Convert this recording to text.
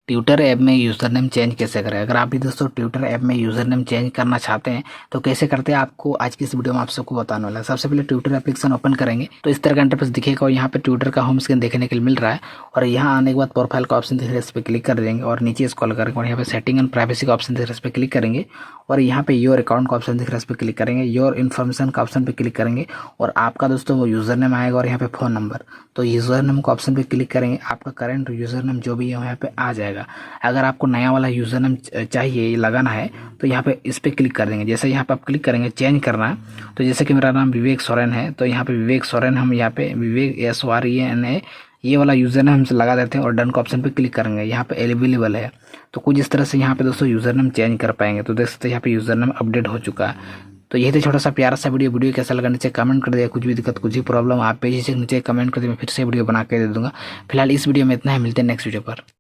Twitter app में user name change कैसे करें। अगर आप भी दोस्तों ट्विटर ऐप में यूज़र नेम चेंज करना चाहते हैं तो कैसे करते हैं, आपको आज की इस वीडियो में आप सबको बताने वाला है। सबसे पहले ट्विटर एप्लीकेशन ओपन करेंगे तो इस तरह का इंटरफेस दिखेगा और यहाँ पे ट्विटर का होम स्क्रीन देखने के लिए मिल रहा है। और यहाँ आने के बाद प्रोफाइल का ऑप्शन दिख रहा है, इस पर क्लिक कर देंगे और नीचे स्क्रॉल करेंगे और यहाँ पे सेटिंग एंड प्राइवेसी का ऑप्शन दिख रहा है, इस पर क्लिक करेंगे और यहाँ पे योर अकाउंट का ऑप्शन दिख रहा है, इस पर क्लिक करेंगे। योर इन्फॉर्मेशन का ऑप्शन पे क्लिक करेंगे और आपका दोस्तों वो यूज़र नेम आएगा और यहाँ पे फ़ोन नंबर, तो यूज़र नेम का ऑप्शन पे क्लिक करेंगे, आपका करंट यूज़र नेम जो भी है यहाँ पे आ जाएगा। अगर आपको नया वाला यूज़र नेम चाहिए, ये लगाना है, तो यहाँ पे इस पर क्लिक कर देंगे। जैसे यहाँ पे आप क्लिक करेंगे चेंज करना है, तो जैसे कि मेरा नाम विवेक सोरेन है तो यहाँ पे विवेक सोरेन, हम यहाँ पे विवेक SOREN ये वाला यूज़र नेम हमसे लगा देते हैं और डन का ऑप्शन पे क्लिक करेंगे। यहाँ पे अवेलेबल है, तो कुछ इस तरह से यहाँ पे दोस्तों यूज़र नेम चेंज कर पाएंगे। तो देख सकते हैं यहाँ पे यूज़र नेम अपडेट हो चुका है। तो यही था छोटा सा प्यारा सा वीडियो कैसा लगा नीचे कमेंट कर दिया। कुछ भी दिक्कत कुछ भी प्रॉब्लम आप पेज से नीचे कमेंट कर दिए, मैं फिर से वीडियो बना के दे दूंगा। फिलहाल इस वीडियो में इतना है, मिलते हैं नेक्स्ट वीडियो पर।